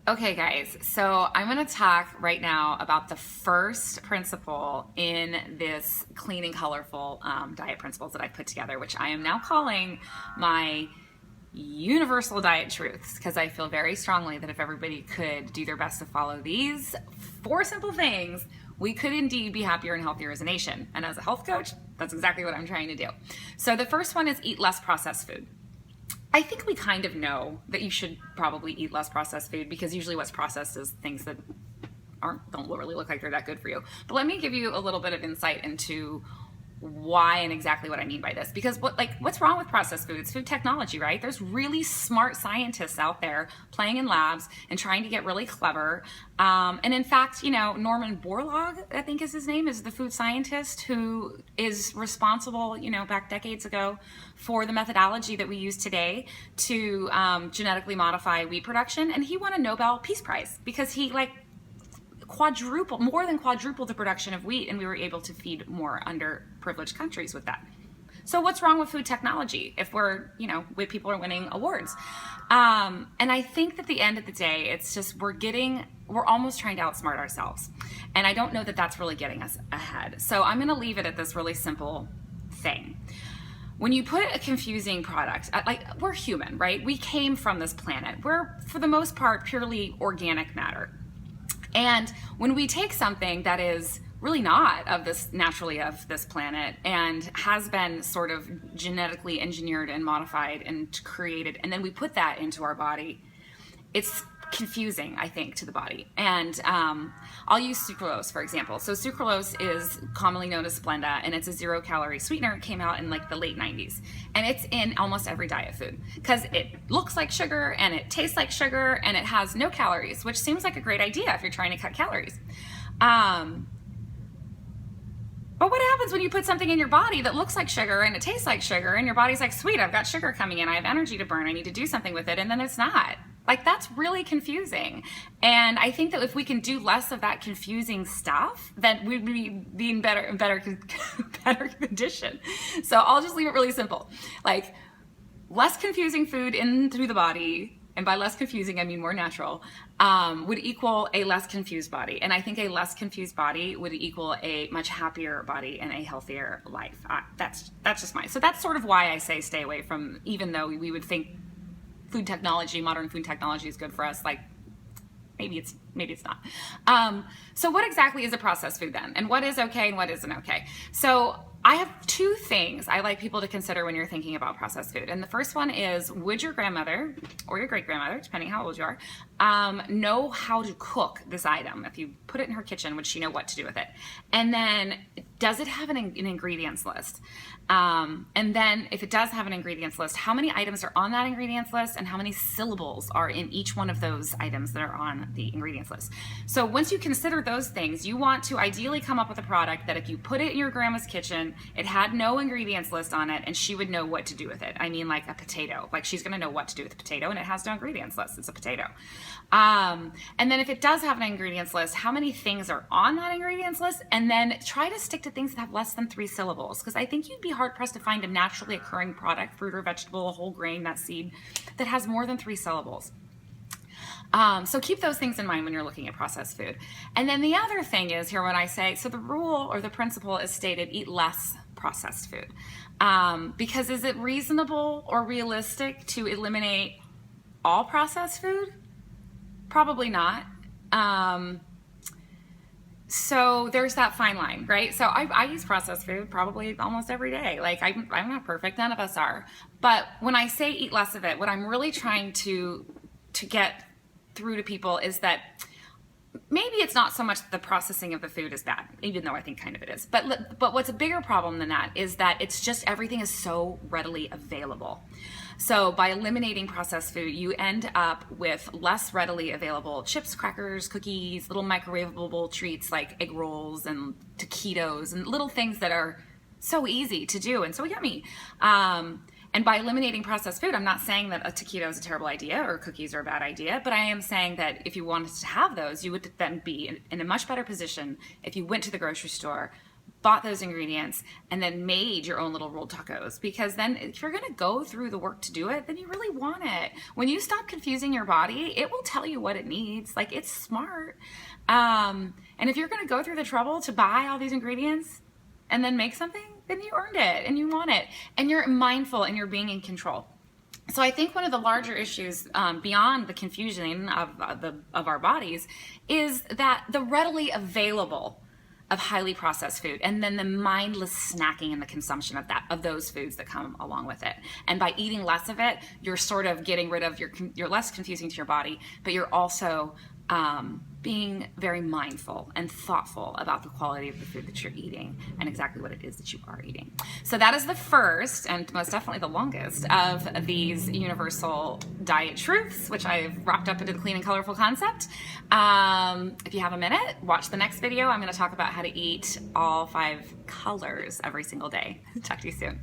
Okay, guys, so I'm going to talk right now about the first principle in this clean and colorful diet principles that I put together, which I am now calling my universal diet truths, because I feel very strongly that if everybody could do their best to follow these four simple things, we could indeed be happier and healthier as a nation. And as a health coach, that's exactly what I'm trying to do. So the first one is eat less processed food. I think we kind of know that you should probably eat less processed food, because usually what's processed is things that don't really look like they're that good for you. But let me give you a little bit of insight into why and exactly what I mean by this. Because what's wrong with processed food? It's food technology, right? There's really smart scientists out there playing in labs and trying to get really clever. And in fact, Norman Borlaug, I think is his name, is the food scientist who is responsible, back decades ago, for the methodology that we use today to genetically modify wheat production. And he won a Nobel Peace Prize because he more than quadrupled the production of wheat, and we were able to feed more underprivileged countries with that. So what's wrong with food technology if people are winning awards? And I think that at the end of the day, it's just we're almost trying to outsmart ourselves. And I don't know that that's really getting us ahead. So I'm going to leave it at this really simple thing. When you put a confusing product, we're human, right? We came from this planet. We're, for the most part, purely organic matter. And when we take something that is really not naturally of this planet and has been sort of genetically engineered and modified and created, and then we put that into our body, it's confusing, I think, to the body. And I'll use sucralose, for example. So sucralose is commonly known as Splenda, and it's a 0-calorie sweetener. It came out in the late 90s. And it's in almost every diet food because it looks like sugar and it tastes like sugar and it has no calories, which seems like a great idea if you're trying to cut calories. But what happens when you put something in your body that looks like sugar and it tastes like sugar and your body's like, sweet, I've got sugar coming in, I have energy to burn, I need to do something with it, and then it's not? That's really confusing. And I think that if we can do less of that confusing stuff, then we'd be in better condition. So I'll just leave it really simple. Less confusing food in through the body, and by less confusing, I mean more natural, would equal a less confused body. And I think a less confused body would equal a much happier body and a healthier life. That's just mine. So that's sort of why I say stay away from, even though we would think modern food technology is good for us, maybe it's not. So what exactly is a processed food then? And what is okay and what isn't okay? So I have two things I like people to consider when you're thinking about processed food. And the first one is, would your grandmother or your great-grandmother, depending how old you are, know how to cook this item? If you put it in her kitchen, would she know what to do with it? And then, does it have an ingredients list? And then if it does have an ingredients list, how many items are on that ingredients list and how many syllables are in each one of those items that are on the ingredients list? So once you consider those things, you want to ideally come up with a product that if you put it in your grandma's kitchen, it had no ingredients list on it and she would know what to do with it. I mean, like a potato, she's going to know what to do with a potato and it has no ingredients list. It's a potato. And then if it does have an ingredients list, how many things are on that ingredients list? And then try to stick to things that have less than 3 syllables, because I think you'd be hard pressed to find a naturally occurring product, fruit or vegetable, a whole grain, nut, seed, that has more than 3 syllables. So keep those things in mind when you're looking at processed food. And then the other thing is here when I say, so the rule or the principle is stated, eat less processed food. Because is it reasonable or realistic to eliminate all processed food? Probably not. So there's that fine line, right? So I use processed food probably almost every day. I'm not perfect, none of us are. But when I say eat less of it, what I'm really trying to get through to people is that maybe it's not so much the processing of the food is bad, even though I think kind of it is. But what's a bigger problem than that is that it's just everything is so readily available. So by eliminating processed food, you end up with less readily available chips, crackers, cookies, little microwavable treats like egg rolls and taquitos and little things that are so easy to do and so yummy. And by eliminating processed food, I'm not saying that a taquito is a terrible idea or cookies are a bad idea, but I am saying that if you wanted to have those, you would then be in a much better position if you went to the grocery store, bought those ingredients, and then made your own little rolled tacos. Because then if you're gonna go through the work to do it, then you really want it. When you stop confusing your body, it will tell you what it needs. Like, it's smart. And if you're gonna go through the trouble to buy all these ingredients and then make something, then you earned it and you want it. And you're mindful and you're being in control. So I think one of the larger issues beyond the confusion of our bodies is that the readily available of highly processed food, and then the mindless snacking and the consumption of those foods that come along with it. And by eating less of it, you're sort of getting rid of you're less confusing to your body, but you're also being very mindful and thoughtful about the quality of the food that you're eating and exactly what it is that you are eating. So that is the first and most definitely the longest of these universal diet truths, which I've wrapped up into the clean and colorful concept. If you have a minute, watch the next video. I'm going to talk about how to eat all 5 colors every single day. Talk to you soon.